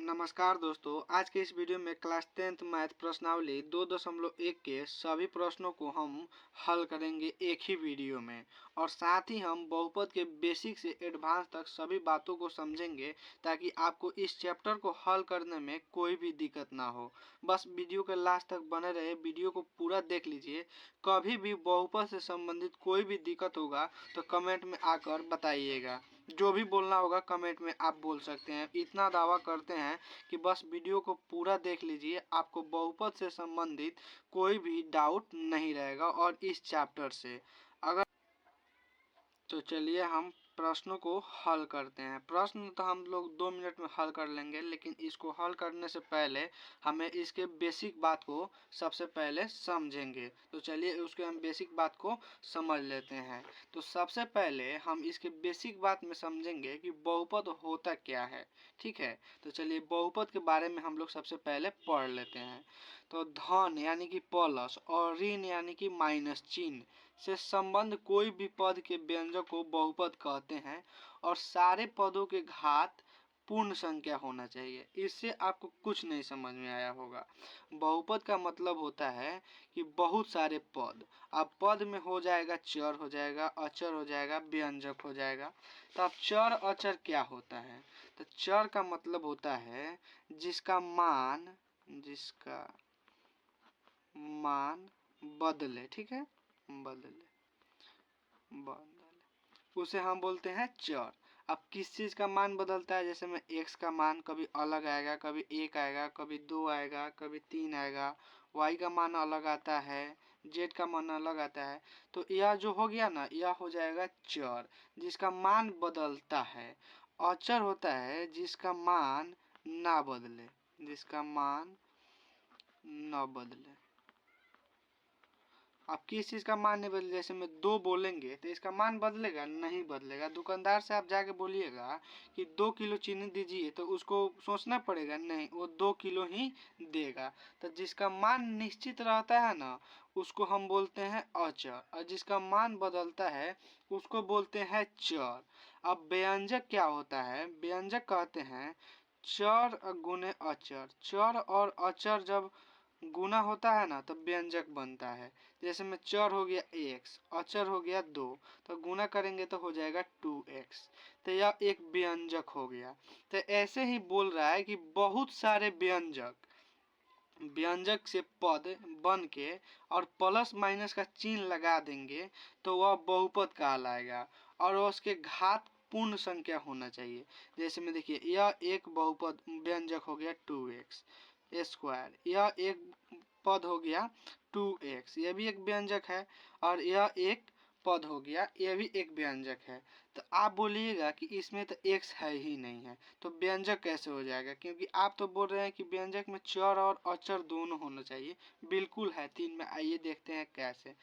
नमस्कार दोस्तों, आज के इस वीडियो में क्लास 10th मैथ प्रश्नावली 2.1 के सभी प्रश्नों को हम हल करेंगे एक ही वीडियो में और साथ ही हम बहुपद के बेसिक से एडवांस तक सभी बातों को समझेंगे ताकि आपको इस चैप्टर को हल करने में कोई भी दिक्कत ना हो। बस वीडियो के लास्ट तक बने रहे, वीडियो को पूरा देख लीजिए। कभी भी बहुपद से संबंधित कोई भी दिक्कत होगा तो कमेंट में आकर बताइएगा। जो भी बोलना होगा कमेंट में आप बोल सकते हैं। इतना दावा करते हैं कि बस वीडियो को पूरा देख लीजिए, आपको बहुपद से संबंधित कोई भी डाउट नहीं रहेगा और इस चैप्टर से अगर तो चलिए हम प्रश्नों को हल करते हैं। प्रश्न तो हम लोग 2 मिनट में हल कर लेंगे, लेकिन इसको हल करने से पहले हमें इसके बेसिक बात को सबसे पहले समझेंगे। तो चलिए उसके हम बेसिक बात को समझ लेते हैं। तो सबसे पहले हम इसके बेसिक बात में समझेंगे कि बहुपद होता क्या है। ठीक है, तो चलिए बहुपद के बारे में हम लोग सबसे पहले पढ़ लेते हैं। तो धन यानी कि प्लस और ऋण यानी कि माइनस चिन्ह से संबंध कोई भी पद के व्यंजक को बहुपद कहते हैं और सारे पदों के घात पूर्ण संख्या होना चाहिए। इससे आपको कुछ नहीं समझ में आया होगा। बहुपद का मतलब होता है कि बहुत सारे पद। अब पद में हो जाएगा चर, हो जाएगा अचर, हो जाएगा व्यंजक, हो जाएगा। तो अब चर अचर क्या होता है? तो चर का मतलब होता है जिसका मान बदले। ठीक है, बदले उसे हम बोलते हैं चर। अब किस चीज का मान बदलता है? जैसे में x का मान कभी अलग आएगा, कभी 1 आएगा, कभी 2 आएगा, कभी 3 आएगा। y का मान अलग आता है, z का मान अलग आता है। तो यह जो हो गया ना, यह हो जाएगा चर जिसका मान बदलता है। अचर होता है जिसका मान ना बदले, जिसका मान न बदले। अब किस चीज का मान नहीं बदले? जैसे में 2 बोलेंगे तो इसका मान बदलेगा? नहीं बदलेगा। दुकानदार से आप जाके बोलिएगा कि 2 किलो चीनी दीजिए तो उसको सोचना पड़ेगा? नहीं, वो 2 किलो ही देगा। तो जिसका मान निश्चित रहता है ना, उसको हम बोलते हैं अचर, और जिसका मान बदलता है उसको बोलते हैं चर। अब व्यंजक क्या होता है? व्यंजक कहते हैं चर गुने अचर। चर और अचर जब गुना होता है ना तो व्यंजक बनता है। जैसे में चर हो गया x, अचर हो गया 2, तो गुना करेंगे तो हो जाएगा 2x। तो यह एक व्यंजक हो गया। तो ऐसे ही बोल रहा है कि बहुत सारे व्यंजक से पद बन के और प्लस माइनस का चिन्ह लगा देंगे तो वह बहुपद कहलाएगा और उसके घात पूर्ण संख्या होना चाहिए। जैसे में देखिए, यह एक बहुपद व्यंजक हो गया 2x स्क्वायर, यह एक पद हो गया 2x, यह भी एक व्यंजक है, और यह एक पद हो गया, यह भी एक व्यंजक है। तो आप बोलिएगा कि इसमें तो x है ही नहीं है, तो व्यंजक कैसे हो जाएगा? क्योंकि आप तो बोल रहे हैं कि व्यंजक में चर और अचर दोनों होना चाहिए। बिल्कुल है 3 में। आइए देखते हैं कैसे।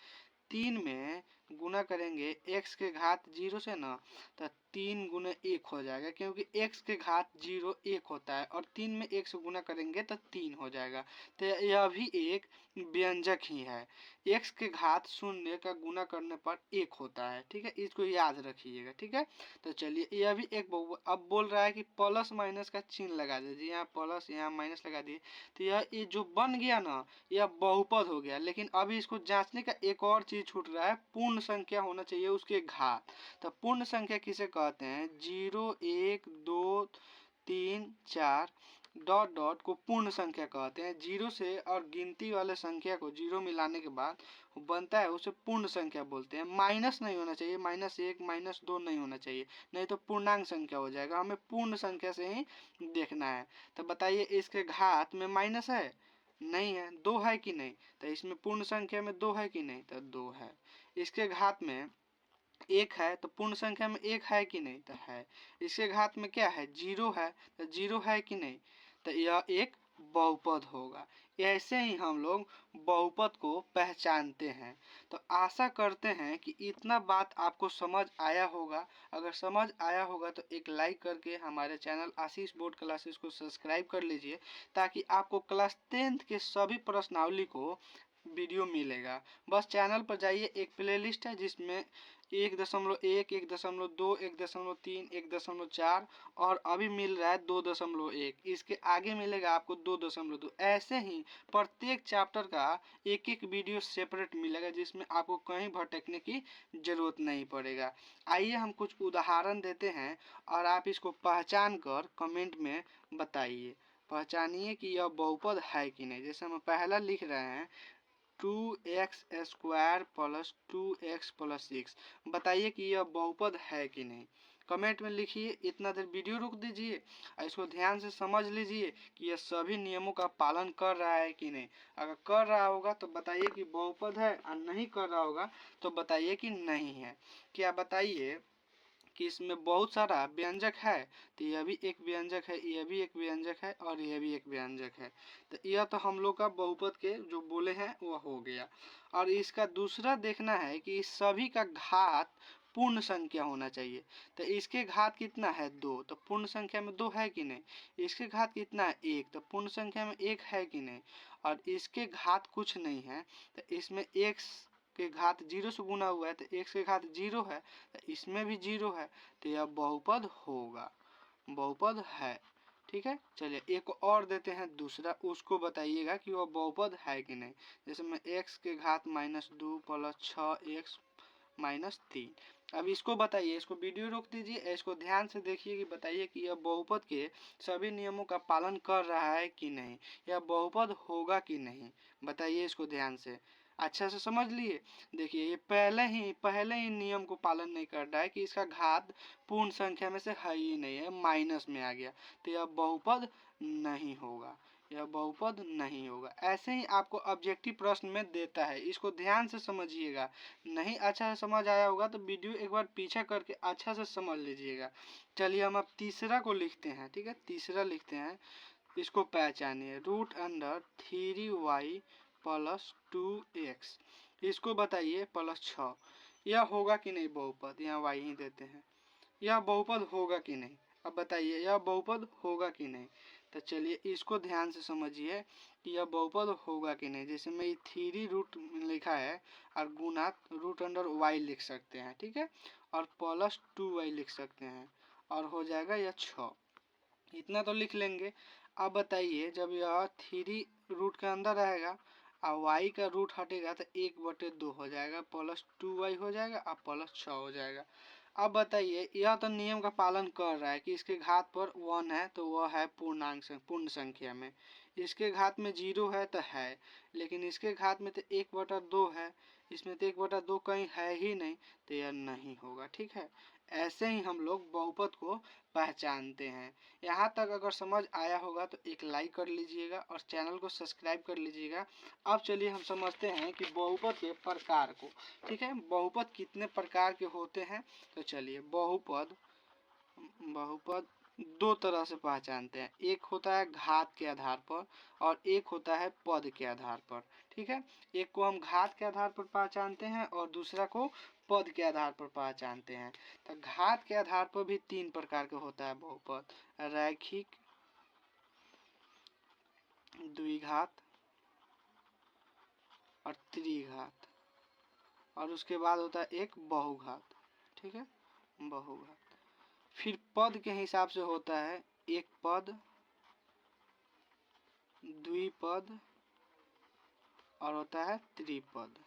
3 में गुना करेंगे x के घात 0 से ना, तो 3 गुने 1 हो जाएगा, क्योंकि x के घात 0 1 होता है और 3 में 1 से गुना करेंगे तो 3 हो जाएगा। तो यह भी एक व्यंजक ही है। x के घात 0 का गुना करने पर 1 होता है। ठीक है, इसको याद रखिएगा। ठीक है, तो चलिए यह भी एक अब बोल रहा है कि प्लस माइनस का चिन्ह लगा दीजिए, यहाँ प्लस यहाँ माइनस लगा दिए तो ये जो बन गया ना, यह बहुपद हो गया। लेकिन अभी इसको जांचने का एक और चीज छूट रहा है, पूर्ण संख्या होना चाहिए उसके घात। तो पूर्ण संख्या किसे कहते हैं? 0 1 2 3 4 डॉट डॉट को पूर्ण संख्या कहते हैं। 0 से और गिनती वाले संख्या को 0 मिलाने के बाद बनता है, उसे पूर्ण संख्या बोलते हैं। माइनस नहीं होना चाहिए, -1 -2 नहीं होना चाहिए, नहीं तो पूर्णांक संख्या हो जाएगा। हमें पूर्ण संख्या से ही देखना है। तो बताइए, इसके घात में माइनस है? नहीं है। 2 है कि नहीं? तो इसमें पूर्ण संख्या में 2 है कि नहीं? तो 2 है। इसके घात में 1 है, तो पूर्ण संख्या में 1 है कि नहीं? तो है। इसके घात में क्या है? 0 है, तो 0 है कि नहीं? तो यह एक बहुपद होगा। ऐसे ही हम लोग बहुपद को पहचानते हैं। तो आशा करते हैं कि इतना बात आपको समझ आया होगा। अगर समझ आया होगा तो एक लाइक करके हमारे चैनल आशीष बोर्ड क्लासेस को सब्सक्राइब कर लीजिए, ताकि आपको क्लास 10th के सभी प्रश्नावली को वीडियो मिलेगा। बस चैनल पर जाइए, एक प्लेलिस्ट है जिसमें 1.1, 1.2, 1.3, 1.4 और अभी मिल रहा है 2.1। इसके आगे मिलेगा आपको 2.2। ऐसे ही प्रत्येक चैप्टर का एक एक वीडियो सेपरेट मिलेगा, जिसमें आपको कहीं भटकने की जरूरत नहीं पड़ेगा। आइए हम कुछ उदाहरण देते हैं और आप इसको पहचान कर कमेंट में बताइए, पहचानिए कि यह बहुपद है कि नहीं। जैसे हम पहला लिख रहे हैं 2x² प्लस 2x प्लस 6, बताइए कि यह बहुपद है कि नहीं। कमेंट में लिखिए। इतना देर वीडियो रोक दीजिए और इसको ध्यान से समझ लीजिए कि यह सभी नियमों का पालन कर रहा है कि नहीं। अगर कर रहा होगा तो बताइए कि बहुपद है, और नहीं कर रहा होगा तो बताइए कि नहीं है। क्या बताइए कि इसमें बहुत सारा व्यंजक है, तो यह भी एक व्यंजक है, यह भी एक व्यंजक है और यह भी एक व्यंजक है। तो यह तो हम लोग का बहुपद के जो बोले हैं वह हो गया। और इसका दूसरा देखना है कि इस सभी का घात पूर्ण संख्या होना चाहिए। तो इसके घात कितना है 2, तो पूर्ण संख्या में 2 है कि नहीं। इसके घात कितना है 1, तो पूर्ण संख्या में 1 है कि नहीं। और इसके घात कुछ नहीं है, तो इसमें x के घात 0 से गुना हुआ है, तो x के घात 0 है, तो इसमें भी 0 है, तो यह बहुपद होगा, बहुपद है। ठीक है, चलिए एक और देते हैं दूसरा, उसको बताइएगा कि वह बहुपद है कि नहीं। जैसे मैं x के घात -2 प्लस 6x -3। अब इसको बताइए, इसको वीडियो रोक दीजिए, इसको ध्यान से देखिए कि बताइए कि यह बहुपद के सभी नियमों का पालन कर रहा है कि नहीं, यह बहुपद होगा कि नहीं। बताइए इसको ध्यान से, अच्छा से समझ लिए। देखिए ये पहले ही नियम को पालन नहीं कर रहा है कि इसका घात पूर्ण संख्या में से है ही नहीं है, माइनस में आ गया, तो यह बहुपद नहीं होगा, यह बहुपद नहीं होगा। ऐसे ही आपको ऑब्जेक्टिव प्रश्न में देता है, इसको ध्यान से समझिएगा। नहीं अच्छा से समझ आया होगा तो वीडियो एक बार पीछे करके अच्छा से समझ लीजिएगा। चलिए हम अब तीसरा को लिखते हैं। ठीक है, तीसरा लिखते हैं, इसको पहचानिए। √3y प्लस 2x, इसको बताइए प्लस 6, यह होगा कि नहीं बहुपद। यहाँ y ही देते हैं, यह बहुपद होगा कि नहीं। अब बताइए यह बहुपद होगा कि नहीं। तो चलिए इसको ध्यान से समझिए कि यह बहुपद होगा कि नहीं। जैसे मैं 3 रूट लिखा है और गुना √y लिख सकते हैं। ठीक है, और प्लस 2y लिख सकते हैं और हो जाएगा यह 6, इतना तो लिख लेंगे। अब बताइए जब यह 3 रूट के अंदर रहेगा और y का रूट हटेगा तो 1/2 हो जाएगा, प्लस 2y हो जाएगा और प्लस 6 हो जाएगा। अब बताइए यह तो नियम का पालन कर रहा है कि इसके घात पर 1 है तो वह है पूर्णांक पूर्ण संख्या में, इसके घात में 0 है तो है, लेकिन इसके घात में तो 1/2 है, इसमें तो 1/2 कहीं है ही नहीं, तो यह नहीं होगा। ठीक है, ऐसे ही हम लोग बहुपद को पहचानते हैं। यहाँ तक अगर समझ आया होगा तो एक लाइक कर लीजिएगा और चैनल को सब्सक्राइब कर लीजिएगा। अब चलिए हम समझते हैं कि बहुपद के प्रकार को। ठीक है, बहुपद कितने प्रकार के होते हैं, तो चलिए बहुपद दो तरह से पहचानते हैं, एक होता है घात के आधार पर और एक होता है पद के आधार पर। ठीक है, एक को हम घात के आधार पर पहचानते हैं और दूसरा को पद के आधार पर पहचानते हैं। तो घात के आधार पर भी 3 प्रकार का होता है बहुपद, रैखिक, द्विघात और त्रिघात, और उसके बाद होता है एक बहुघात। ठीक है, बहुघात। फिर पद के हिसाब से होता है एक पद, द्विपद और होता है त्रिपद।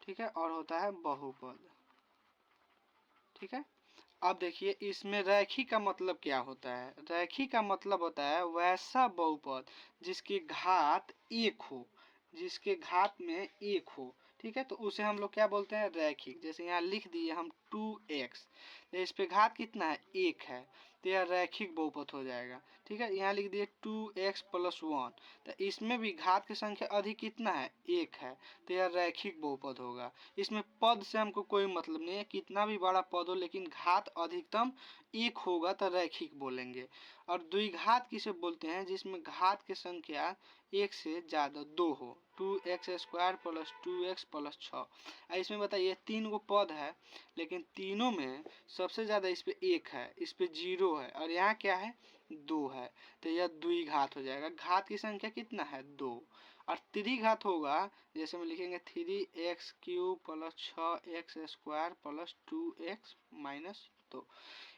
ठीक है, और होता है बहुपद। ठीक है, अब देखिए इसमें रैखिक का मतलब क्या होता है। रैखिक का मतलब होता है वैसा बहुपद जिसकी घात 1 हो, जिसके घात में 1 हो। ठीक है, तो उसे हम लोग क्या बोलते हैं, रैखिक। जैसे यहाँ लिख दिए हम 2x, तो इस पे घात कितना है 1 है, तो यह रैखिक बहुपद हो जाएगा। ठीक है, यहाँ लिख दिए 2x प्लस 1, तो इसमें भी घात की संख्या अधिक कितना है 1 है, तो यह रैखिक बहुपद होगा। इसमें पद से हमको कोई मतलब नहीं है, कितना भी बड़ा पद हो लेकिन घात अधिकतम 1 होगा तो रैखिक बोलेंगे। और द्विघात किसे बोलते हैं, जिसमें घात की संख्या 1 से ज़्यादा 2 हो, 2x² प्लस 2x प्लस 6। इसमें बताइए 3 गो पद है लेकिन तीनों में सबसे ज़्यादा इस पे 1 है, इस पे 0 है, और यहाँ क्या है 2 है, तो यह द्विघात हो जाएगा। घात की संख्या कितना है 2। और त्रिघात होगा, जैसे में लिखेंगे 3x cube plus 6x square plus 2x minus 2,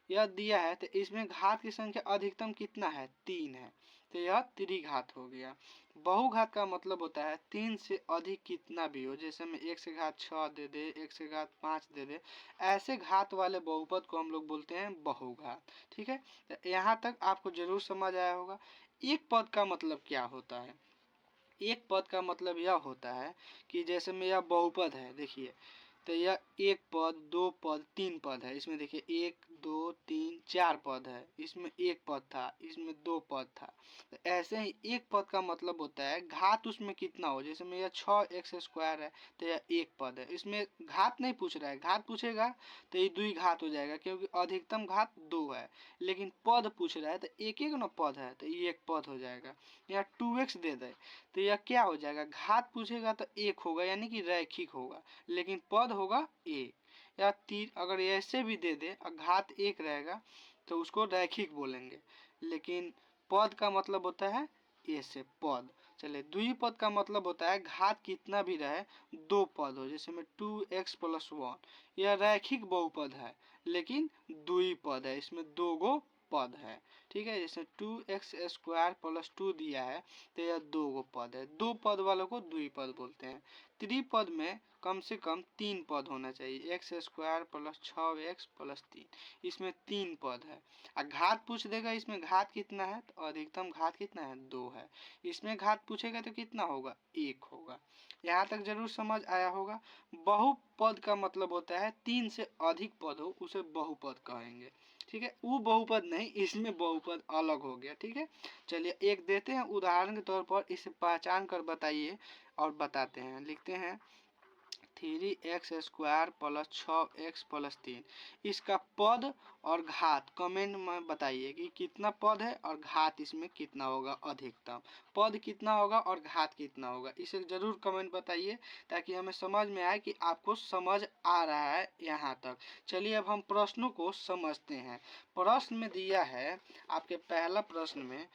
यह दिया है। तो इसमें घात की संख्या अधिकतम कितना है 3 है, तो यह त्रिघात हो गया। बहुघात का मतलब होता है 3 से अधिक कितना भी हो, जैसे में 1 से घात 6 दे दे, 1 से घात 5 दे दे, ऐसे घात वाले बहुपद को हम लोग बोलते हैं बहुघात। ठीक है, तो यहाँ तक आपको जरूर समझ आया होगा। एक पद का मतलब क्या होता है? एक पद का मतलब यह होता है कि जैसे में यह बहुपद है, देखिए, तो यह एक पद, दो पद, तीन पद है। इसमें देखिए 1 2 3 4 पद है, इसमें एक पद था, इसमें दो पद था। तो ऐसे ही एक पद का मतलब होता है घात उसमें कितना हो, जैसे में यह 6x स्क्वायर है, तो यह एक पद है। इसमें घात नहीं पूछ रहा है, घात पूछेगा तो ये द्विघात हो जाएगा, क्योंकि अधिकतम घात 2 है। लेकिन पद पूछ रहा है तो एक एक ना पद है, तो ये एक पद हो जाएगा। यहाँ 2x दे दे तो यह क्या हो जाएगा, घात पूछेगा तो एक होगा, यानी कि रैखिक होगा, लेकिन पद होगा एक। या तीन अगर ऐसे भी दे दे और घात एक रहेगा तो उसको रैखिक बोलेंगे, लेकिन पद का मतलब होता है ऐसे पद। चलिए, द्विपद का मतलब होता है घात कितना भी रहे, दो पद हो, जैसे में 2x प्लस 1, यह रैखिक बहुपद है, लेकिन द्विपद है, इसमें दो गो पद है। ठीक है, जैसे 2x स्क्वायर प्लस 2 दिया है, तो यह दो गो पद है। दो पद वालों को द्विपद बोलते हैं। त्रिपद में कम से कम तीन पद होना चाहिए, x square plus 6x plus 3, इसमें तीन पद है। और घात पूछ देगा, इसमें घात कितना है, तो अधिकतम घात कितना है 2 है। इसमें घात पूछेगा तो कितना होगा, 1 होगा। यहाँ तक जरूर समझ आया होगा। बहुपद का मतलब होता है 3 से अधिक पद हो, उसे बहुपद कहेंगे। ठीक है, वो बहुपद नहीं, इसमें बहुपद अलग हो गया। ठीक है, चलिए एक देते हैं उदाहरण के तौर पर, इसे पहचान कर बताइए और बताते हैं। लिखते हैं 3x square plus 6x plus 3, इसका पद और घात कमेंट में बताइए कि कितना पद है और घात इसमें कितना होगा, अधिकतम पद कितना होगा और घात कितना होगा, इसे जरूर कमेंट बताइए, ताकि हमें समझ में आए कि आपको समझ आ रहा है यहाँ तक। चलिए अब हम प्रश्नों को समझते हैं। प्रश्न में दिया है आपके पहला प्रश्न में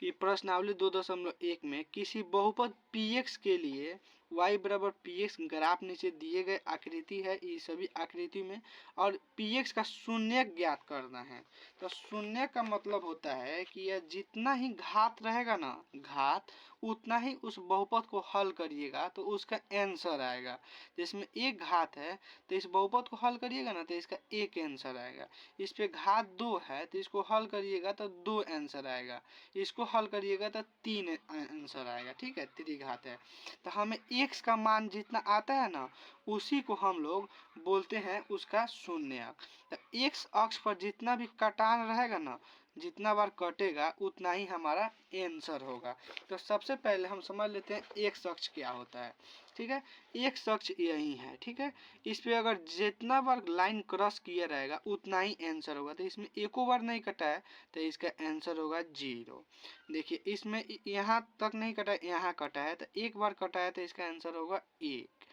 कि प्रश्नावली 2.1 में किसी बहुपद px के लिए y बराबर px ग्राफ नीचे दिए गए आकृति है, ये सभी आकृति में, और px का शून्य ज्ञात करना है। तो शून्य का मतलब होता है कि यह जितना ही घात रहेगा ना, घात, उतना ही उस बहुपद को हल करिएगा तो उसका आंसर आएगा। जिसमें एक घात है तो इस बहुपद को हल करिएगा ना तो इसका एक आंसर आएगा। इस पे घात 2 है तो इसको हल करिएगा तो 2 आंसर आएगा, इसको हल करिएगा तो 3 आंसर आएगा। ठीक है, त्रिघात है। तो हमें x का मान जितना आता है ना, उसी को हम लोग बोलते हैं उसका शून्यक। तो x अक्ष पर जितना भी कटान रहेगा ना, जितना बार कटेगा उतना ही हमारा आंसर होगा। तो सबसे पहले हम समझ लेते हैं x अक्ष क्या होता है। ठीक है, x अक्ष यही है। ठीक है, इस पे अगर जितना बार लाइन क्रॉस किया रहेगा उतना ही आंसर होगा। तो इसमें एको बार नहीं कटा है तो इसका आंसर होगा 0। देखिए, इसमें यहाँ तक नहीं कटा, यहाँ कटा है, तो एक बार कटा है तो इसका आंसर होगा 1।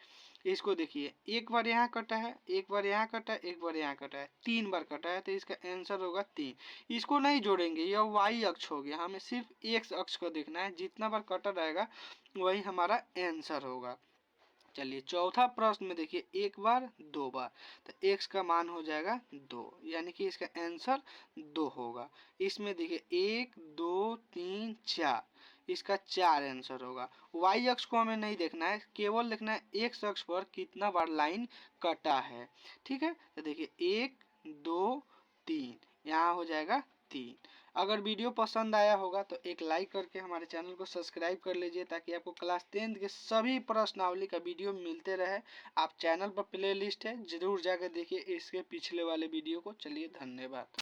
इसको देखिए, एक बार यहाँ कटा है, एक बार यहाँ कटा है, एक बार यहाँ कटा है, 3 बार कटा है तो इसका आंसर होगा 3। इसको नहीं जोड़ेंगे, यह y अक्ष हो गया, हमें सिर्फ x अक्ष को देखना है, जितना बार कटा रहेगा वही हमारा आंसर होगा। चलिए चौथा प्रश्न में देखिए, एक बार दो बार, तो x का मान हो जाएगा 2, यानी कि इसका आंसर 2 होगा। इसमें देखिए 1 2 3 4, इसका 4 आंसर होगा। y अक्ष को हमें नहीं देखना है, केवल देखना है x अक्ष पर कितना बार लाइन कटा है। ठीक है, तो देखिए 1 2 3, यहाँ हो जाएगा 3। अगर वीडियो पसंद आया होगा तो एक लाइक करके हमारे चैनल को सब्सक्राइब कर लीजिए, ताकि आपको क्लास 10 के सभी प्रश्नावली का वीडियो मिलते रहे। आप चैनल पर प्ले लिस्ट है, जरूर जाकर देखिए इसके पिछले वाले वीडियो को। चलिए धन्यवाद।